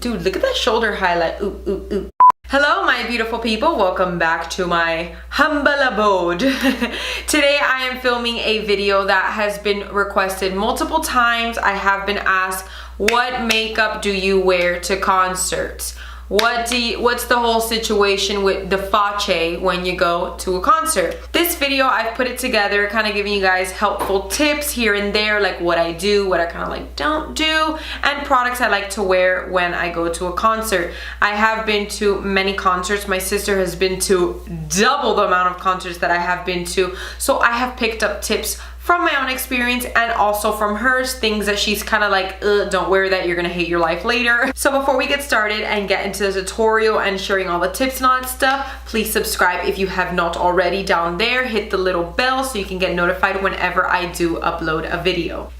Dude, look at that shoulder highlight. Ooh, ooh, ooh. Hello, my beautiful people. Welcome back to my humble abode. Today I am filming a video that has been requested multiple times. I have been asked, what makeup do you wear to concerts? What's the whole situation with the face when you go to a concert? This video, I've put it together, kind of giving you guys helpful tips here and there, like what I do, what I kind of like don't do, and products I like to wear when I go to a concert. I have been to many concerts. My sister has been to double the amount of concerts that I have been to. So I have picked up tips from my own experience and also from hers, things that she's kind of like, don't wear that, you're gonna hate your life later. So before we get started and get into the tutorial and sharing all the tips and all that stuff, please subscribe if you have not already down there. Hit the little bell so you can get notified whenever I do upload a video.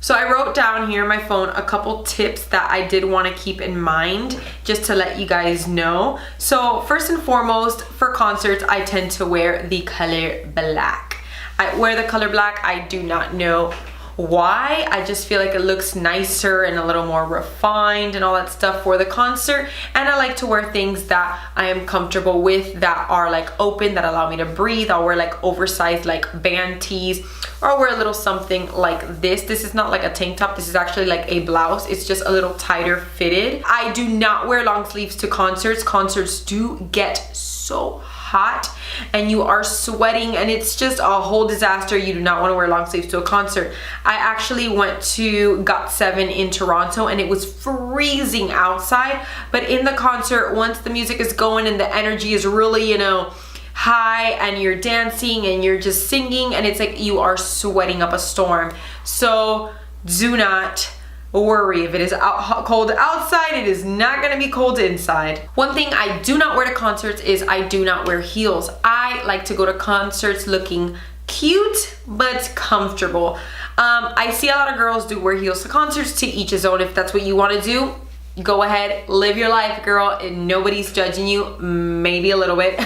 So I wrote down here on my phone a couple tips that I did want to keep in mind just to let you guys know. So first and foremost, for concerts, I tend to wear the color black. I wear the color black. I do not know why. I just feel like it looks nicer and a little more refined and all that stuff for the concert. And I like to wear things that I am comfortable with, that are like open, that allow me to breathe. I'll wear like oversized like band tees, or I'll wear a little something like this. This is not like a tank top. This is actually like a blouse. It's just a little tighter fitted. I do not wear long sleeves to concerts. Concerts do get so hot and you are sweating and it's just a whole disaster. You do not want to wear long sleeves to a concert. I actually went to GOT7 in Toronto and it was freezing outside, but in the concert, once the music is going and the energy is really, you know, high and you're dancing and you're just singing and it's like you are sweating up a storm. So do not worry. If it is cold outside, it is not gonna be cold inside. One thing I do not wear to concerts is I do not wear heels. I like to go to concerts looking cute but comfortable. I see a lot of girls do wear heels to concerts. To each his own. If that's what you want to do, go ahead, live your life, girl, and nobody's judging you. Maybe a little bit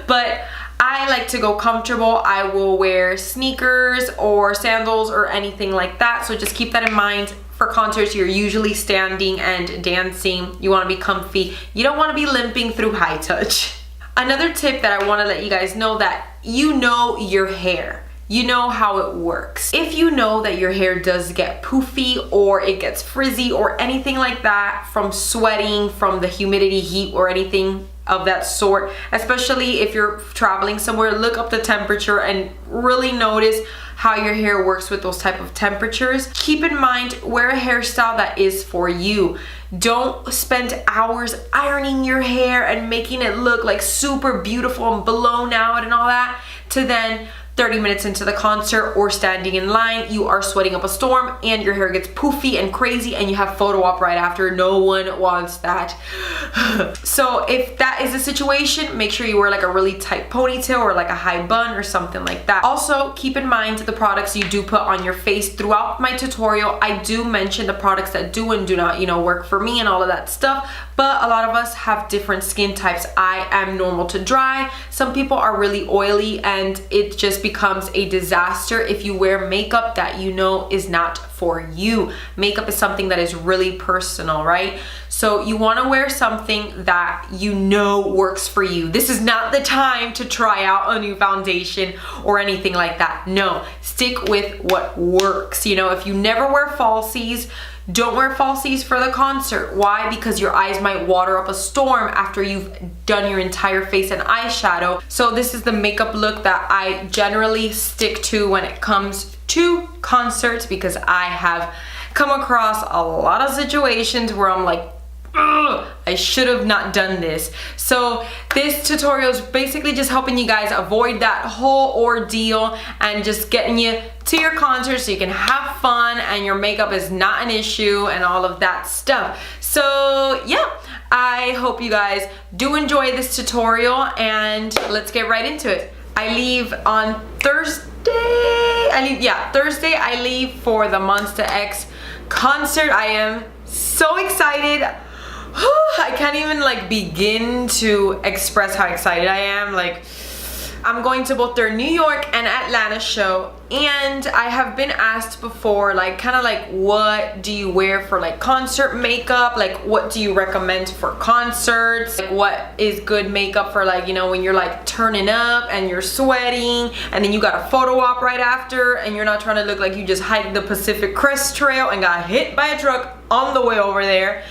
but I like to go comfortable. I will wear sneakers or sandals or anything like that, so just keep that in mind. For concerts, you're usually standing and dancing. You want to be comfy. You don't want to be limping through high touch. Another tip that I want to let you guys know, that you know your hair. You know how it works. If you know that your hair does get poofy or it gets frizzy or anything like that from sweating, from the humidity, heat, or anything of that sort, especially if you're traveling somewhere, look up the temperature and really notice how your hair works with those type of temperatures. Keep in mind, wear a hairstyle that is for you. Don't spend hours ironing your hair and making it look like super beautiful and blown out and all that, to then 30 minutes into the concert or standing in line, you are sweating up a storm and your hair gets poofy and crazy and you have photo op right after. No one wants that. So if that is the situation, make sure you wear like a really tight ponytail or like a high bun or something like that. Also, keep in mind the products you do put on your face. Throughout my tutorial, I do mention the products that do and do not, you know, work for me and all of that stuff. But a lot of us have different skin types. I am normal to dry. Some people are really oily and it just becomes a disaster if you wear makeup that you know is not for you. Makeup is something that is really personal, right? So you want to wear something that you know works for you. This is not the time to try out a new foundation or anything like that. No, stick with what works. You know, if you never wear falsies, don't wear falsies for the concert. Why? Because your eyes might water up a storm after you've done your entire face and eyeshadow. So this is the makeup look that I generally stick to when it comes to concerts, because I have come across a lot of situations where I'm like, ugh, I should have not done this. So this tutorial is basically just helping you guys avoid that whole ordeal and just getting you to your concert so you can have fun and your makeup is not an issue and all of that stuff. So yeah, I hope you guys do enjoy this tutorial and let's get right into it. I leave on Thursday. Thursday I leave for the Monster X concert. I am so excited. I can't even like begin to express how excited I am. Like, I'm going to both their New York and Atlanta show, and I have been asked before, like, kind of like, what do you wear for like concert makeup? Like, what do you recommend for concerts? Like, what is good makeup for, like, you know, when you're like turning up and you're sweating and then you got a photo op right after and you're not trying to look like you just hiked the Pacific Crest Trail and got hit by a truck on the way over there.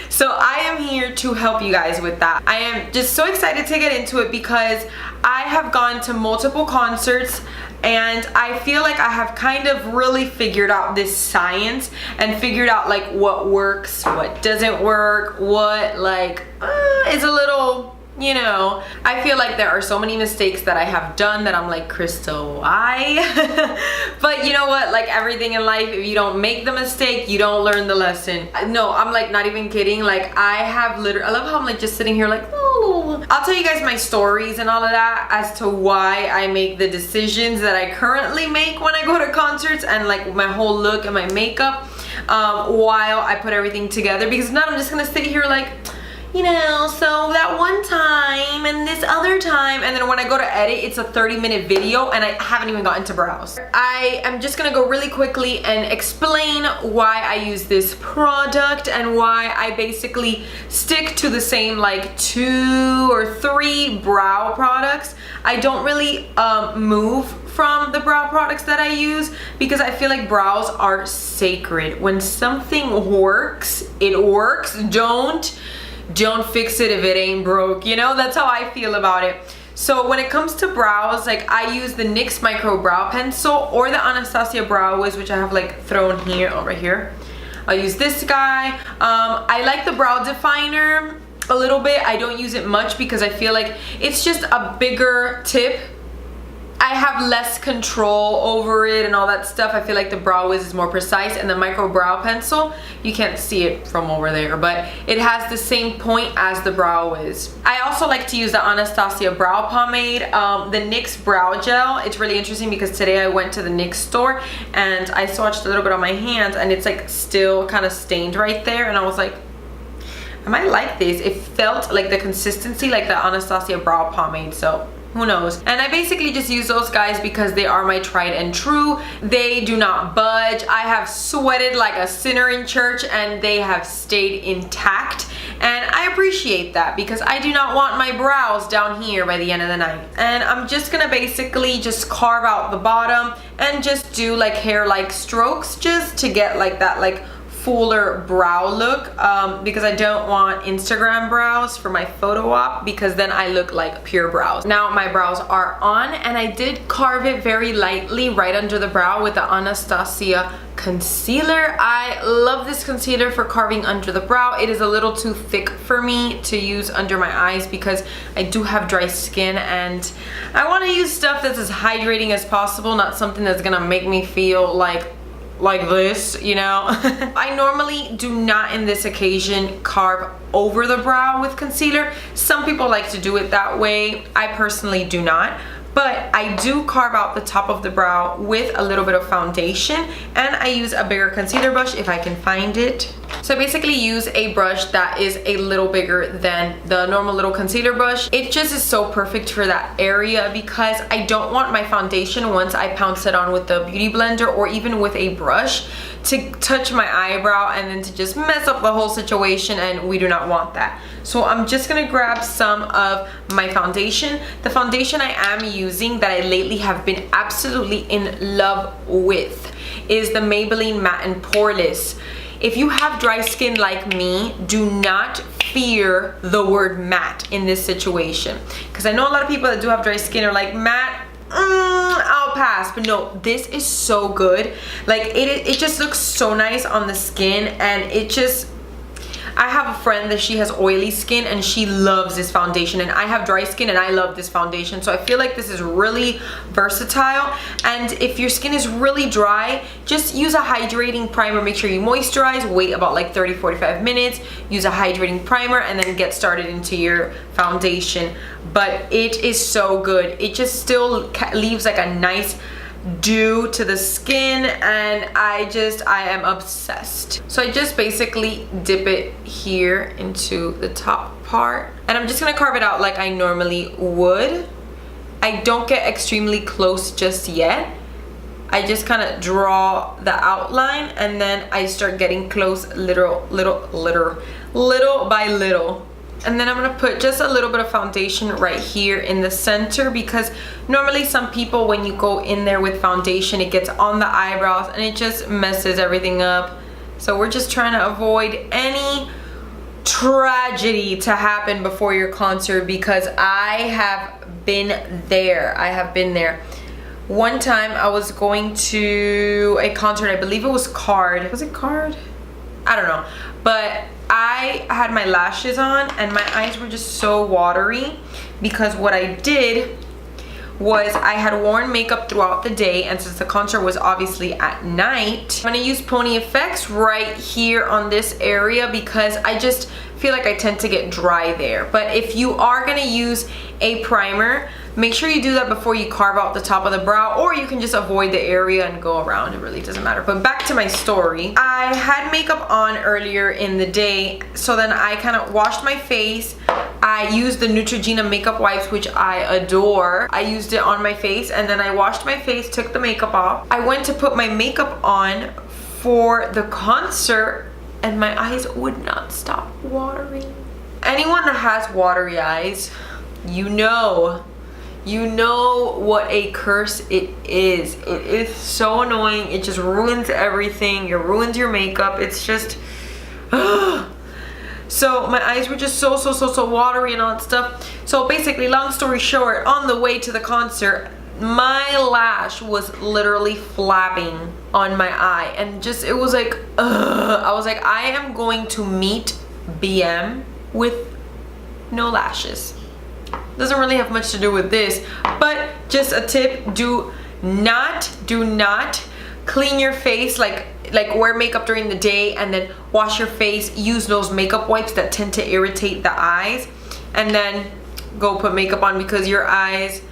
So I am here to help you guys with that. I am just so excited to get into it because I have gone to multiple concerts and I feel like I have kind of really figured out this science and figured out like what works, what doesn't work, what like is a little, you know. I feel like there are so many mistakes that I have done that I'm like, Krystal, why? But you know what, like everything in life, if you don't make the mistake, you don't learn the lesson. No, I'm like not even kidding. Like I have literally, I love how I'm like just sitting here like, oh. I'll tell you guys my stories and all of that as to why I make the decisions that I currently make when I go to concerts, and like my whole look and my makeup while I put everything together, because now I'm just gonna sit here like, you know, so that one time and this other time, and then when I go to edit, it's a 30-minute video and I haven't even gotten to brows. I am just gonna go really quickly and explain why I use this product and why I basically stick to the same like 2 or 3 brow products. I don't really move from the brow products that I use because I feel like brows are sacred. When something works, it works. Don't fix it if it ain't broke, you know? That's how I feel about it. So when it comes to brows, like I use the NYX Micro Brow Pencil or the Anastasia Brow Wiz, which I have like thrown here, over here. I'll use this guy. I like the brow definer a little bit. I don't use it much because I feel like it's just a bigger tip. I have less control over it and all that stuff. I feel like the Brow Wiz is more precise, and the Micro Brow Pencil, you can't see it from over there, but it has the same point as the Brow Wiz. I also like to use the Anastasia Brow Pomade, the NYX Brow Gel. It's really interesting because today I went to the NYX store and I swatched a little bit on my hands and it's like still kind of stained right there, and I was like, I might like this. It felt like the consistency like the Anastasia Brow Pomade, so who knows. And I basically just use those guys because they are my tried and true. They do not budge. I have sweated like a sinner in church and they have stayed intact, and I appreciate that because I do not want my brows down here by the end of the night. And I'm just gonna basically just carve out the bottom and just do like hair-like strokes just to get like that like fuller brow look, because I don't want Instagram brows for my photo op, because then I look like pure brows. Now my brows are on, and I did carve it very lightly right under the brow with the Anastasia concealer. I love this concealer for carving under the brow. It is a little too thick for me to use under my eyes because I do have dry skin and I want to use stuff that's as hydrating as possible, not something that's gonna make me feel like this, you know. I normally do not in this occasion carve over the brow with concealer. Some people like to do it that way. I personally do not, but I do carve out the top of the brow with a little bit of foundation, and I use a bigger concealer brush if I can find it. So I basically use a brush that is a little bigger than the normal little concealer brush. It just is so perfect for that area because I don't want my foundation, once I pounce it on with the beauty blender or even with a brush, to touch my eyebrow and then to just mess up the whole situation, and we do not want that. So I'm just gonna grab some of my foundation. The foundation I am using that I lately have been absolutely in love with is the Maybelline Matte and Poreless. If you have dry skin like me, do not fear the word matte in this situation, because I know a lot of people that do have dry skin are like, matte, I'll pass. But no, this is so good. Like it just looks so nice on the skin, and it just, I have a friend that she has oily skin and she loves this foundation, and I have dry skin and I love this foundation. So I feel like this is really versatile. And if your skin is really dry, just use a hydrating primer. Make sure you moisturize, wait about like 30-45 minutes, use a hydrating primer, and then get started into your foundation. But it is so good. It just still leaves like a nice dew to the skin, and I am obsessed. So I just basically dip it here into the top part, and I'm just gonna carve it out like I normally would. I don't get extremely close just yet. I just kind of draw the outline and then I start getting close little by little. And then I'm gonna put just a little bit of foundation right here in the center, because normally some people, when you go in there with foundation, it gets on the eyebrows and it just messes everything up. So we're just trying to avoid any tragedy to happen before your concert, because I have been there. One time I was going to a concert, I believe it was Card. Was it Card? I don't know. But I had my lashes on and my eyes were just so watery, because what I did was I had worn makeup throughout the day, and since the concert was obviously at night, I'm gonna use Pony Effects right here on this area, because I just feel like I tend to get dry there. But if you are gonna use a primer, make sure you do that before you carve out the top of the brow, or you can just avoid the area and go around. It really doesn't matter. But back to my story. I had makeup on earlier in the day, so then I kind of washed my face. I used the Neutrogena makeup wipes, which I adore. I used it on my face, and then I washed my face, took the makeup off. I went to put my makeup on for the concert, and my eyes would not stop watering. Anyone that has watery eyes, you know what a curse it is. It is so annoying. It just ruins everything. It ruins your makeup. It's just so my eyes were just so watery and all that stuff. So basically, long story short, on the way to the concert, my lash was literally flapping on my eye, and just it was like I was like, I am going to meet BM with no lashes. Doesn't really have much to do with this, but just a tip: do not clean your face, like wear makeup during the day and then wash your face. Use those makeup wipes that tend to irritate the eyes, and then go put makeup on, because your eyes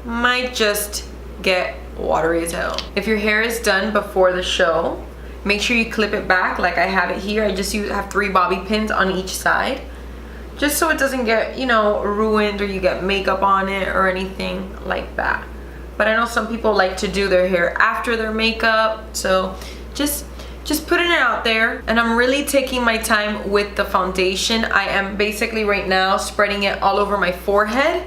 might just get watery as hell. If your hair is done before the show, make sure you clip it back like I have it here. I just have 3 bobby pins on each side, just so it doesn't get, you know, ruined, or you get makeup on it or anything like that. But I know some people like to do their hair after their makeup, so just putting it out there. And I'm really taking my time with the foundation. I am basically right now spreading it all over my forehead.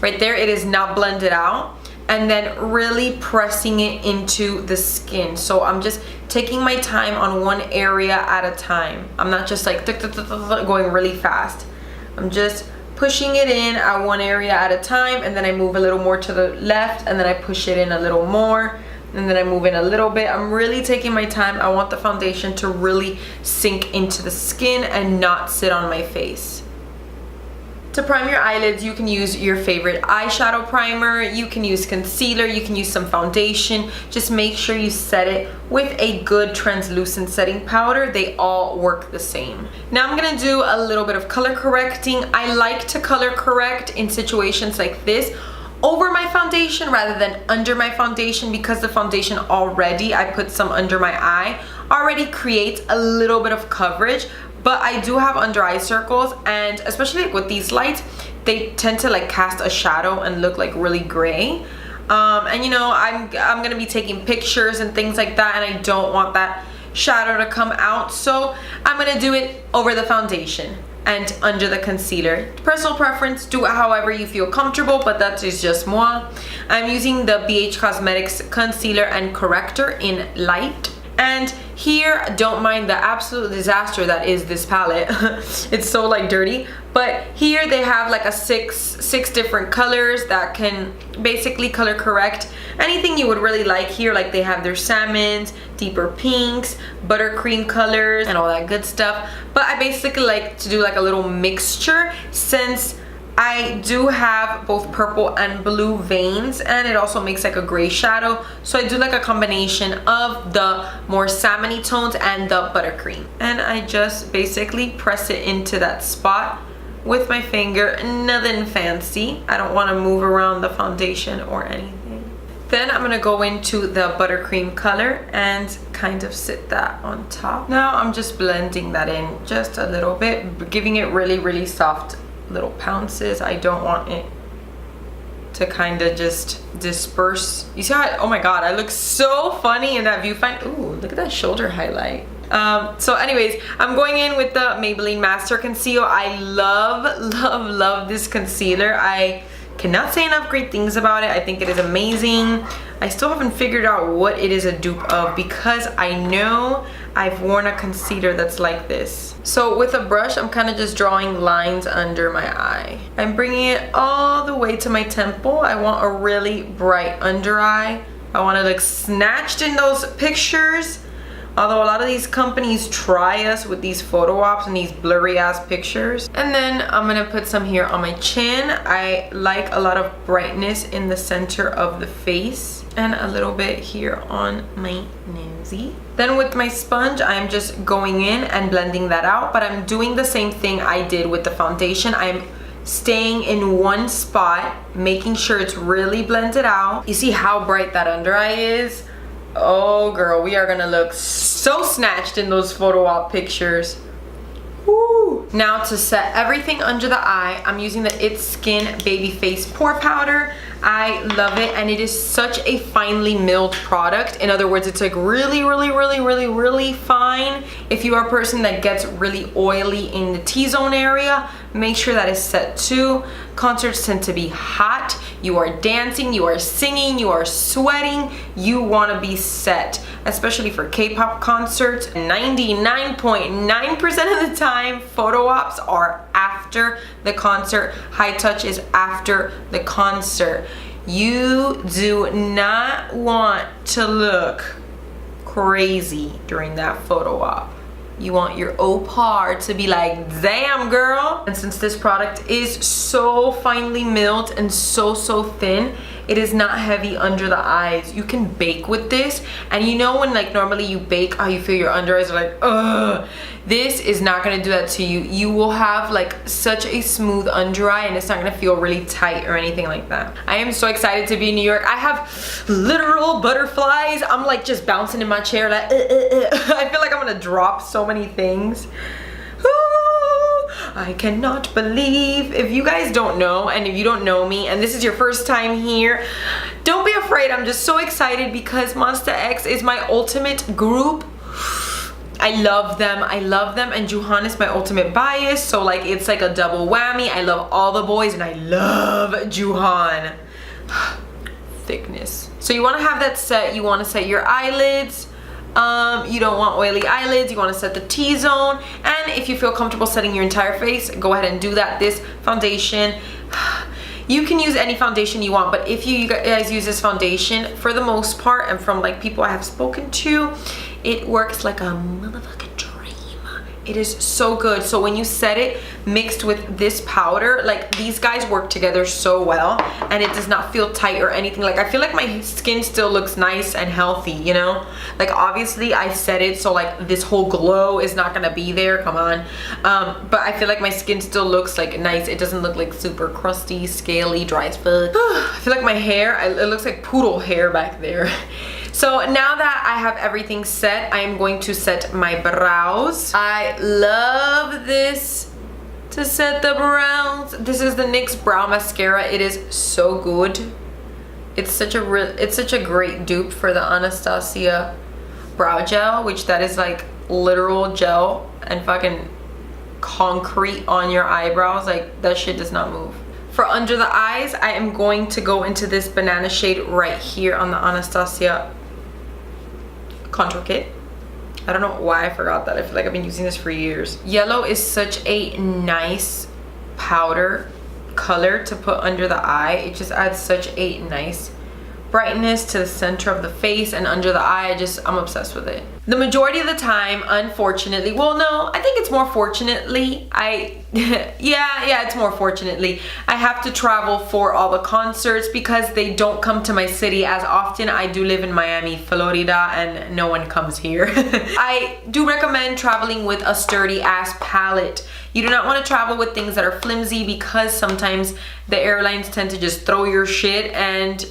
Right there, it is not blended out. And then really pressing it into the skin. So I'm just taking my time on one area at a time. I'm not just like going really fast. I'm just pushing it in at one area at a time, and then I move a little more to the left, and then I push it in a little more, and then I move in a little bit. I'm really taking my time. I want the foundation to really sink into the skin and not sit on my face. To prime your eyelids, you can use your favorite eyeshadow primer, you can use concealer, you can use some foundation. Just make sure you set it with a good translucent setting powder. They all work the same. Now I'm gonna do a little bit of color correcting. I like to color correct in situations like this over my foundation rather than under my foundation, because the foundation already, I put some under my eye, already creates a little bit of coverage. But I do have under eye circles, and especially like with these lights, they tend to like cast a shadow and look like really gray. And you know, I'm gonna be taking pictures and things like that, and I don't want that shadow to come out, so I'm gonna do it over the foundation and under the concealer. Personal preference, do it however you feel comfortable, but that is just moi. I'm using the BH Cosmetics concealer and corrector in light. And here, don't mind the absolute disaster that is this palette. It's so like dirty. But here they have like a six different colors that can basically color correct anything you would really like here. Like they have their salmons, deeper pinks, buttercream colors, and all that good stuff. But I basically like to do like a little mixture, since I do have both purple and blue veins, and it also makes like a gray shadow. So I do like a combination of the more salmony tones and the buttercream. And I just basically press it into that spot with my finger. Nothing fancy. I don't want to move around the foundation or anything. Then I'm going to go into the buttercream color and kind of sit that on top. Now I'm just blending that in just a little bit, giving it really soft little pounces. I don't want it to kind of just disperse. You see how, oh my god, I look so funny in that viewfinder. Ooh, look at that shoulder highlight. So anyways, I'm going in with the Maybelline Master Conceal. I love this concealer. I cannot say enough great things about it. I think it is amazing. I still haven't figured out what it is a dupe of, because I know I've worn a concealer that's like this. So with a brush, I'm kind of just drawing lines under my eye. I'm bringing it all the way to my temple. I want a really bright under eye. I want to look snatched in those pictures. Although a lot of these companies try us with these photo ops and these blurry ass pictures. And then I'm gonna put some here on my chin. I like a lot of brightness in the center of the face, and a little bit here on my nosy. Then with my sponge, I'm just going in and blending that out, but I'm doing the same thing I did with the foundation. I'm staying in one spot, making sure it's really blended out. You see how bright that under eye is? Oh girl, we are gonna look so snatched in those photo op pictures. Woo. Now to set everything under the eye, I'm using the NYX Skin Baby Face Pore Powder. I love it, and it is such a finely milled product. In other words, it's like really fine. If you are a person that gets really oily in the T-zone area, make sure that is set too. Concerts tend to be hot. You are dancing, you are singing, you are sweating. You want to be set, especially for K-pop concerts. 99.9% of the time, photo ops are after the concert. High touch is after the concert. You do not want to look crazy during that photo op. You want your opar to be like, damn girl. And since this product is so finely milled and so thin, it is not heavy under the eyes. You can bake with this, and you know when like normally you bake, how you feel your under eyes are like, ugh. This is not gonna do that to you. You will have like such a smooth under eye, and it's not gonna feel really tight or anything like that. I am so excited to be in New York. I have literal butterflies. I'm like just bouncing in my chair like, I feel like I'm gonna drop so many things. I cannot believe. If you guys don't know, and if you don't know me and this is your first time here, don't be afraid. I'm just so excited because Monsta X is my ultimate group. I love them, and Juhan is my ultimate bias, so like it's like a double whammy. I love all the boys and I love Juhan. Thickness. So you want to have that set. You want to set your eyelids. You don't want oily eyelids. You want to set the T-zone, and if you feel comfortable setting your entire face, go ahead and do that. This foundation, you can use any foundation you want, but if you guys use this foundation, for the most part, and from like people I have spoken to, it works like a motherfucking dream. It is so good. So when you set it mixed with this powder, like these guys work together so well, and it does not feel tight or anything. Like I feel like my skin still looks nice and healthy, you know? Like obviously I set it so like this whole glow is not gonna be there, come on. But I feel like my skin still looks like nice. It doesn't look like super crusty, scaly, dry as fuck. I feel like my hair, it looks like poodle hair back there. So now that I have everything set, I am going to set my brows. I love this to set the brows. This is the NYX Brow Mascara. It is so good. It's such a great dupe for the Anastasia brow gel, which that is like literal gel and fucking concrete on your eyebrows. Like that shit does not move. For under the eyes, I am going to go into this banana shade right here on the Anastasia contour kit. I don't know why I forgot that. I feel like I've been using this for years. Yellow is such a nice powder color to put under the eye. It just adds such a nice brightness to the center of the face and under the eye. I'm obsessed with it. The majority of the time, unfortunately, well no, I think it's more fortunately, it's more fortunately, I have to travel for all the concerts because they don't come to my city as often. I do live in Miami, Florida, and no one comes here. I do recommend traveling with a sturdy ass palette. You do not want to travel with things that are flimsy because sometimes the airlines tend to just throw your shit, and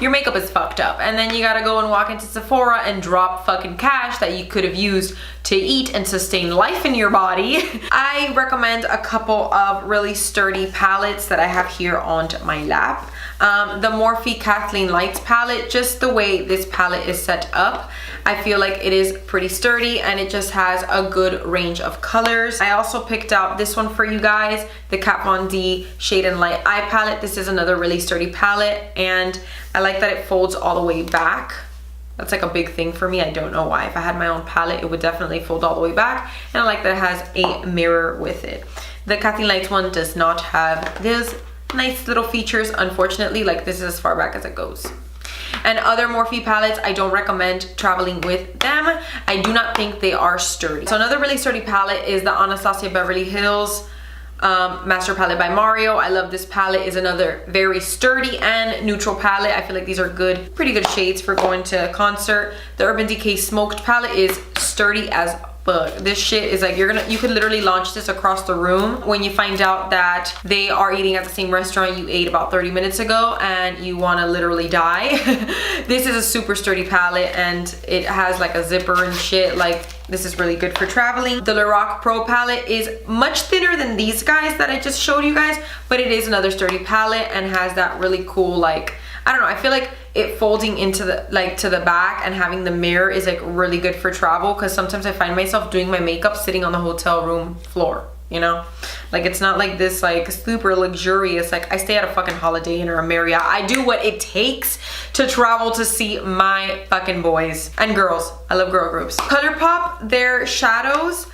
your makeup is fucked up. And then you gotta go and walk into Sephora and drop fucking cash that you could have used to eat and sustain life in your body. I recommend a couple of really sturdy palettes that I have here on my lap. The Morphe Kathleen Lights palette, just the way this palette is set up, I feel like it is pretty sturdy and it just has a good range of colors. I also picked out this one for you guys, the Kat Von D Shade and Light Eye palette. This is another really sturdy palette and I like that it folds all the way back. That's like a big thing for me. I don't know why. If I had my own palette, it would definitely fold all the way back. And I like that it has a mirror with it. The Kathleen Lights one does not have those nice little features, unfortunately. Like, this is as far back as it goes. And other Morphe palettes, I don't recommend traveling with them. I do not think they are sturdy. So another really sturdy palette is the Anastasia Beverlyhills Master Palette by Mario. I love this palette. Is another very sturdy and neutral palette. I feel like these are good, pretty good shades for going to a concert. The Urban Decay Smoked palette is sturdy as fuck. This shit is like, you could literally launch this across the room when you find out that they are eating at the same restaurant you ate about 30 minutes ago and you want to literally die. This is a super sturdy palette and it has like a zipper and shit. Like, this is really good for traveling. The Lorac Pro palette is much thinner than these guys that I just showed you guys, but it is another sturdy palette and has that really cool, like, I don't know, I feel like it folding into the, like, to the back and having the mirror is like really good for travel, because sometimes I find myself doing my makeup sitting on the hotel room floor, you know? Like, it's not like this like super luxurious, like I stay at a fucking Holiday Inn or a Marriott. I do what it takes to travel to see my fucking boys and girls. I love girl groups. ColourPop, their shadows,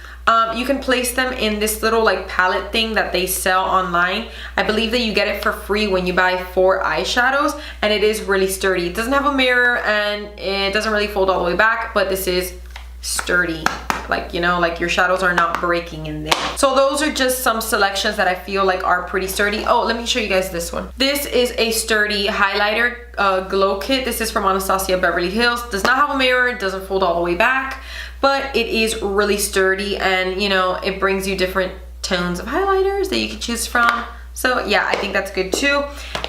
you can place them in this little like palette thing that they sell online. I believe that you get it for free when you buy 4 eyeshadows, and it is really sturdy. It doesn't have a mirror and it doesn't really fold all the way back, but this is sturdy. Like, you know, like your shadows are not breaking in there. So those are just some selections that I feel like are pretty sturdy. Oh, let me show you guys this one. This is a sturdy highlighter glow kit. This is from Anastasia Beverlyhills. Does not have a mirror, it doesn't fold all the way back, but it is really sturdy, and you know, it brings you different tones of highlighters that you can choose from. So yeah, I think that's good too.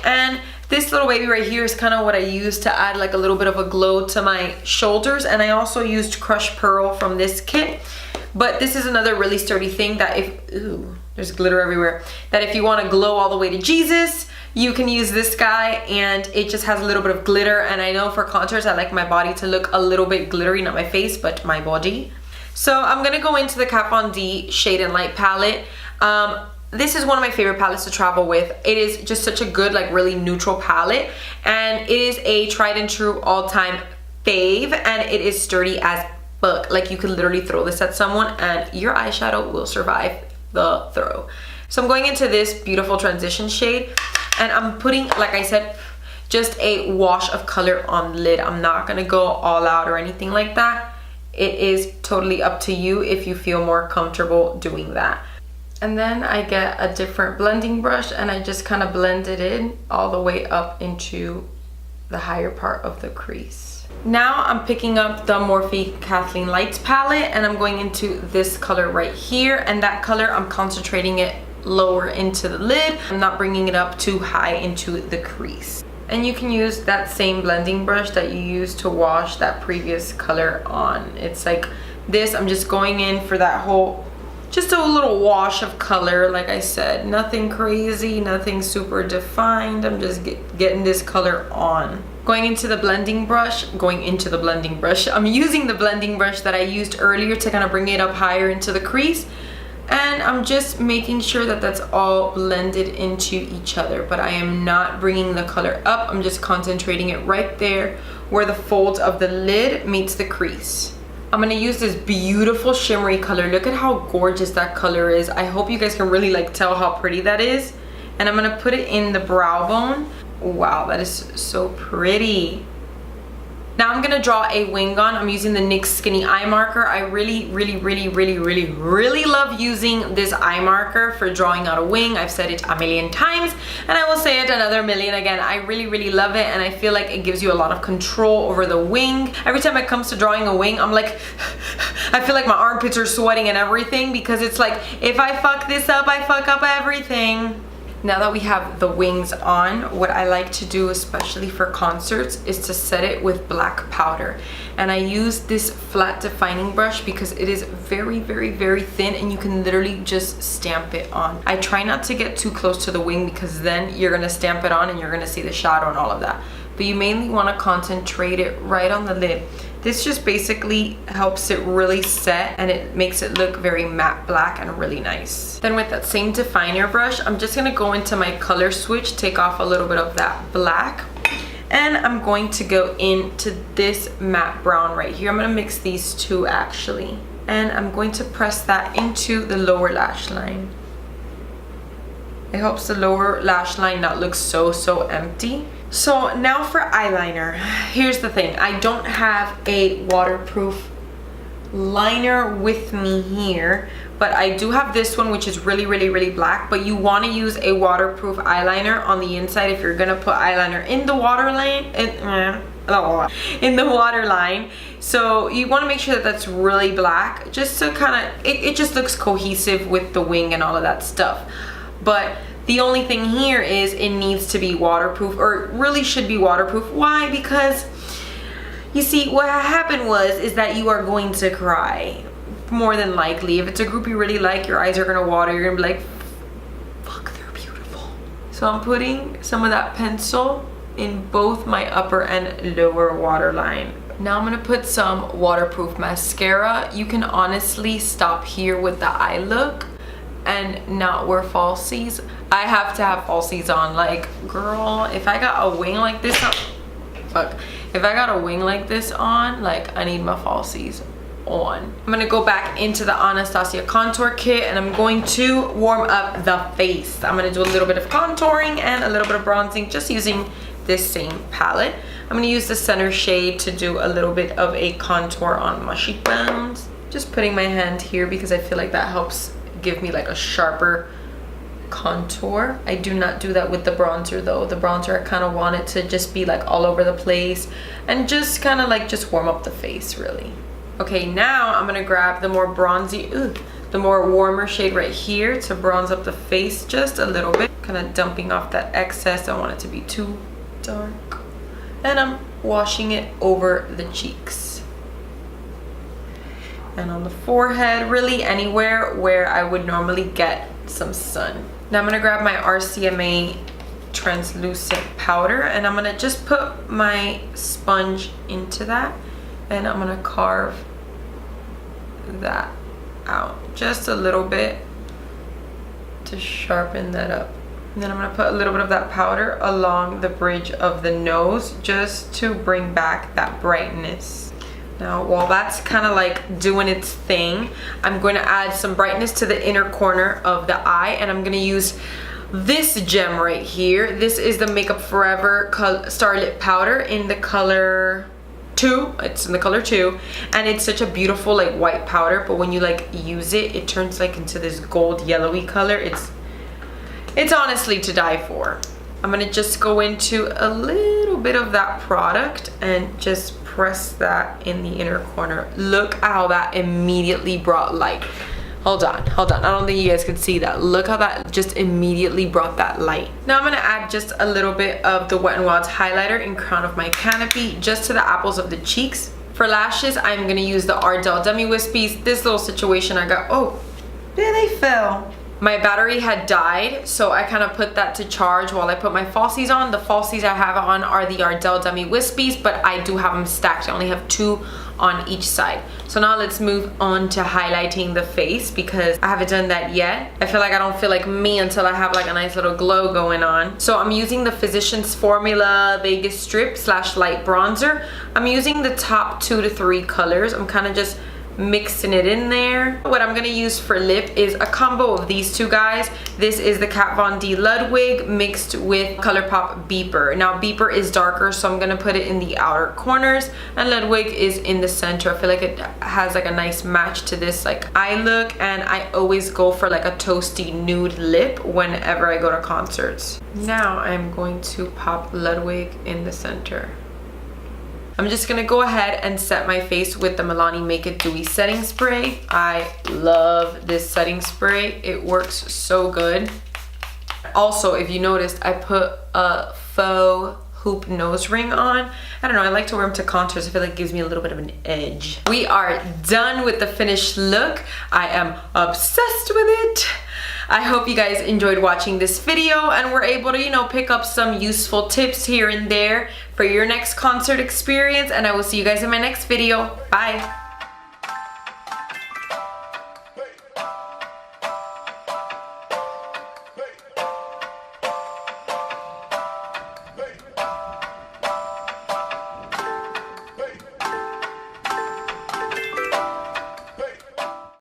And this little baby right here is kind of what I use to add like a little bit of a glow to my shoulders. And I also used Crushed Pearl from this kit. But this is another really sturdy thing that if, ooh, there's glitter everywhere, that if you want to glow all the way to Jesus, you can use this guy, and it just has a little bit of glitter. And I know for contours, I like my body to look a little bit glittery, not my face, but my body. So I'm gonna go into the Kat Von D Shade and Light palette. This is one of my favorite palettes to travel with. It is just such a good, like really neutral palette, and it is a tried and true all-time fave, and it is sturdy as fuck. Like, you could literally throw this at someone and your eyeshadow will survive the throw. So I'm going into this beautiful transition shade, and I'm putting, like I said, just a wash of color on the lid. I'm not gonna go all out or anything like that. It is totally up to you if you feel more comfortable doing that. And then I get a different blending brush and I just kind of blend it in all the way up into the higher part of the crease. Now I'm picking up the Morphe Kathleen Lights palette and I'm going into this color right here, and that color I'm concentrating it lower into the lid. I'm not bringing it up too high into the crease. And you can use that same blending brush that you used to wash that previous color on. It's like this, I'm just going in for that whole, just a little wash of color. Like I said, nothing crazy, nothing super defined. I'm just getting this color on. Going into the blending brush, I'm using the blending brush that I used earlier to kind of bring it up higher into the crease. And I'm just making sure that that's all blended into each other, but I am not bringing the color up. I'm just concentrating it right there where the folds of the lid meets the crease. I'm gonna use this beautiful shimmery color. Look at how gorgeous that color is. I hope you guys can really like tell how pretty that is. And I'm gonna put it in the brow bone. Wow, that is so pretty. Now I'm gonna draw a wing on. I'm using the NYX Skinny Eye Marker. I really love using this eye marker for drawing out a wing. I've said it a million times and I will say it another million again. I really love it, and I feel like it gives you a lot of control over the wing. Every time it comes to drawing a wing, I'm like, I feel like my armpits are sweating and everything, because it's like, if I fuck this up, I fuck up everything. Now that we have the wings on, what I like to do, especially for concerts, is to set it with black powder. And I use this flat defining brush because it is very, very, very thin and you can literally just stamp it on. I try not to get too close to the wing because then you're gonna stamp it on and you're gonna see the shadow and all of that. But you mainly wanna concentrate it right on the lid. This just basically helps it really set and it makes it look very matte black and really nice. Then with that same definer brush, I'm just gonna go into my color switch, take off a little bit of that black, and I'm going to go into this matte brown right here. I'm gonna mix these two actually. And I'm going to press that into the lower lash line. It helps the lower lash line not look so empty. So now for eyeliner. Here's the thing, I don't have a waterproof liner with me here, but I do have this one which is really, really, really black, but you want to use a waterproof eyeliner on the inside if you're gonna put eyeliner in the waterline, in the waterline. So you want to make sure that that's really black, just to kind of, it just looks cohesive with the wing and all of that stuff. But the only thing here is it needs to be waterproof, or really should be waterproof. Why? Because you see, what happened is that you are going to cry, more than likely. If it's a group you really like, your eyes are gonna water, you're gonna be like, fuck, they're beautiful. So I'm putting some of that pencil in both my upper and lower waterline. Now I'm gonna put some waterproof mascara. You can honestly stop here with the eye look and not wear falsies. I have to have falsies on. Like, girl, if I got a wing like this on, if I got a wing like this on, like, I need my falsies on. I'm gonna go back into the Anastasia contour kit and I'm going to warm up the face. I'm gonna do a little bit of contouring and a little bit of bronzing, just using this same palette. I'm gonna use the center shade to do a little bit of a contour on my cheekbones. Just putting my hand here because I feel like that helps give me like a sharper contour. I do not do that with the bronzer though. The bronzer, I kind of want it to just be like all over the place and just kind of like just warm up the face really. Okay, now I'm gonna grab the more bronzy, the more warmer shade right here to bronze up the face just a little bit. Kind of dumping off that excess. I don't want it to be too dark. And I'm washing it over the cheeks. And on the forehead, really anywhere where I would normally get some sun. Now I'm gonna grab my RCMA translucent powder and I'm gonna just put my sponge into that and I'm gonna carve that out just a little bit to sharpen that up. And then I'm gonna put a little bit of that powder along the bridge of the nose just to bring back that brightness. Now, while that's kind of like doing its thing, I'm going to add some brightness to the inner corner of the eye, and I'm going to use this gem right here. This is the Makeup Forever Starlit Powder in the color 2. It's in the color 2, and it's such a beautiful like white powder, but when you like use it, it turns like into this gold yellowy color. It's honestly to die for. I'm going to just go into a little bit of that product and just press that in the inner corner. Look how that immediately brought light. Hold on. I don't think you guys can see that. Look how that just immediately brought that light. Now I'm gonna add just a little bit of the Wet n Wild's highlighter in crown of my Canopy, just to the apples of the cheeks. For lashes, I'm gonna use the Ardell Demi Wispies. This little situation I got, oh, there they fell. My battery had died, so I kind of put that to charge while I put my falsies on. The falsies I have on are the Ardell Demi Wispies, but I do have them stacked. I only have 2 on each side. So now let's move on to highlighting the face because I haven't done that yet. I feel like I don't feel like me until I have like a nice little glow going on. So I'm using the Physicians Formula Vegas Strip / Light Bronzer. I'm using the top 2 to 3 colors. I'm kind of just mixing it in there. What I'm gonna use for lip is a combo of these 2 guys. This is the Kat Von D Ludwig mixed with ColourPop Beeper. Now Beeper is darker, so I'm gonna put it in the outer corners, and Ludwig is in the center. I feel like it has like a nice match to this like eye look, and I always go for like a toasty nude lip whenever I go to concerts. Now I'm going to pop Ludwig in the center. I'm just gonna go ahead and set my face with the Milani Make It Dewy setting spray. I love this setting spray. It works so good. Also, if you noticed, I put a faux hoop nose ring on. I don't know, I like to wear them to contours. I feel like it gives me a little bit of an edge. We are done with the finished look. I am obsessed with it. I hope you guys enjoyed watching this video and were able to, you know, pick up some useful tips here and there for your next concert experience. And I will see you guys in my next video. Bye.